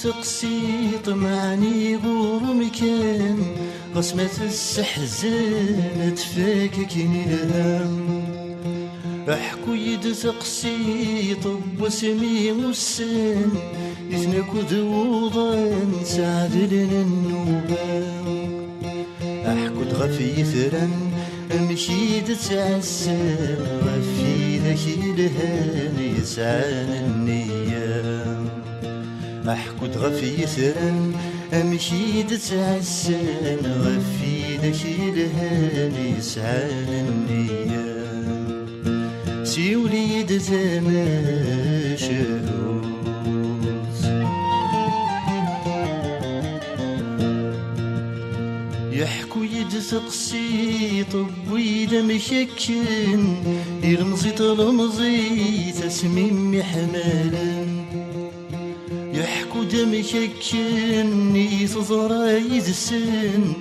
تقسي طمعني غور مكان غصمة السحزان تفاككني الهم احكو يد تقسي طب وسمي والسان إذنك ذوضان سعد لنا النوبان احكو تغفي ثرا امشي تتعسى غفي ذاك الهان يسعان النيام احكو تغفي ثرا امشي تتعسى غفي ذاك الهان يسعان النيام سي وليد تماشى يحكو يد تقسي طب ويدا مشكن يرمزي ترمزي تسميم حمالا يحكو دم شكن يتضرى يدسن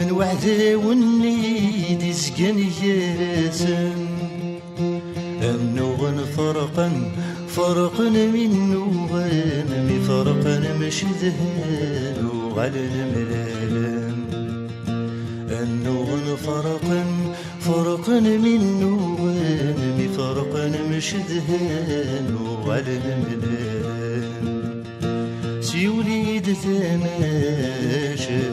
انوعدا وني ديزقن ياسن النوغن فرقا منو غنمي فرقا مشذهان وعلى الملالم النوغن فرقا منو غنمي فرقا مشذهان وعلى الملالم سي وليد تماشى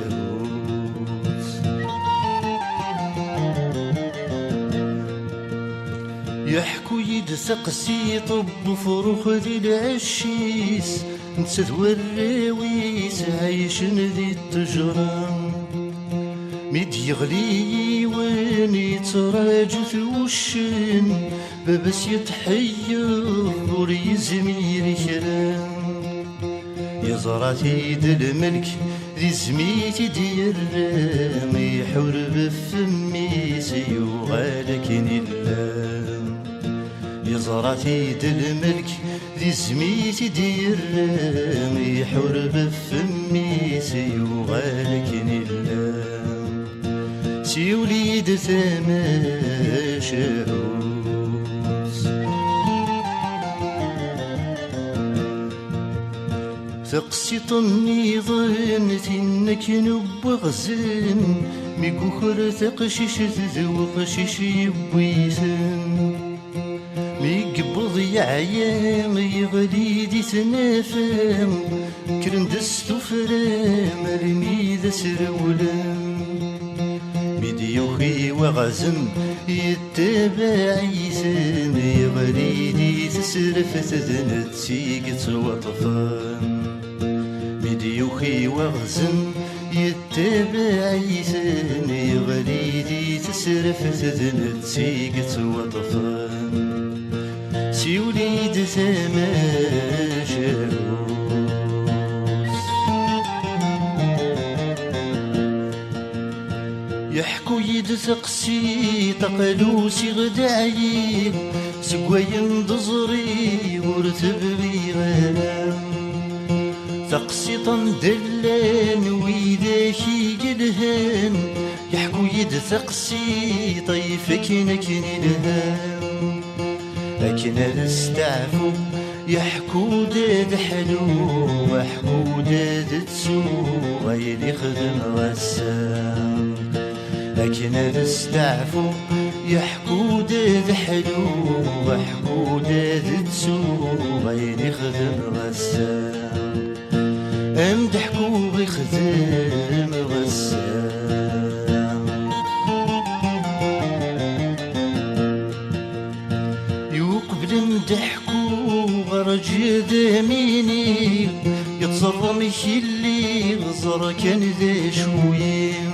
يحكو يد سقسي طب فروخ ذي العشيس نسد والراويس عايشن ذي التجران ميد يغلي وين يتراجو ثوشن ببس يتحير وري زمير كرام يزراتي يد الملك ذي زميتي دير رامي يحور بفمي سيوغالكن اللام يزراتي يد الملك ذي زميتي دير رامي يحور بفمي سيوغالكن اللام سي وليد تماشى تقسي طني ظنت انك نبغزن ميقوخر تقشش تذوقشش يبويثن ميقبض يعيام يغلي دي تنافم كرندستو فرام الميذا سرولم ميديوخي وغزن يتبع يسن يغلي دي تسرف تذنت سيقت وطفان ميديوخي وغزن يتبع يسن يغلي دي تسرف تذنت سيقت وطفان سي وليد تماشى يحكو يد تقسي تقلوسي غدايب سقوين ضزري ورتبغي غلام تقسي طندلان ويداكي قلهان يحكو يد تقسي طيفك نكن الهام لكن الاستعفو يحكو داد حلو وحكو داد تسو غير يخدم غسام لكن الاستعفو يحكو داد حلو وحكو داد تسو غير يخدم غسام امدحكو بيخدم غسام يقبل مدحكو غرج داميني يتصرم اللي غزر كان ذا شويه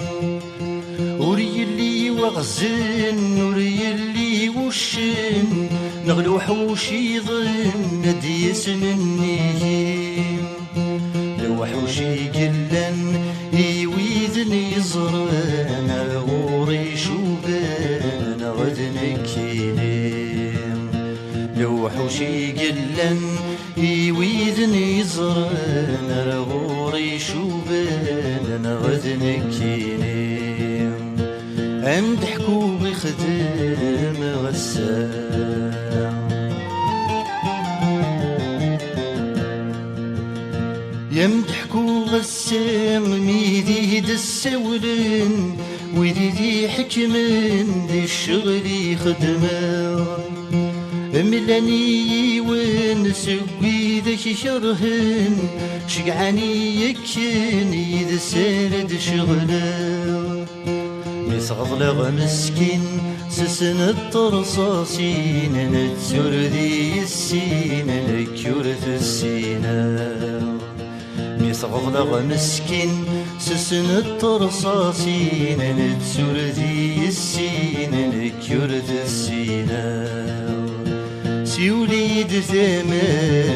وري اللي وغزن وري اللي وشن نغلو حوشي يظن ديس مني لو حوشي قلن يويذن يزرن غوري شوبان غدنكيني لو حوشي قلن يويذن يزرن غوري شوبان غدنكيني امدحكو بخدم غسام يمدح غسام ميدي السولن ويدي حكمن دي الشغل يخدمه ملاني ونسوي ذاك شرهن شقعني يكن إذا سارد شغله يصغر مسكين سسن الطرصاصين نتسور ذي السين نكورة السينة يصغر مسكين سسن الطرصاصين نتسور ذي السين نكورة السينة سيوليد ثماشو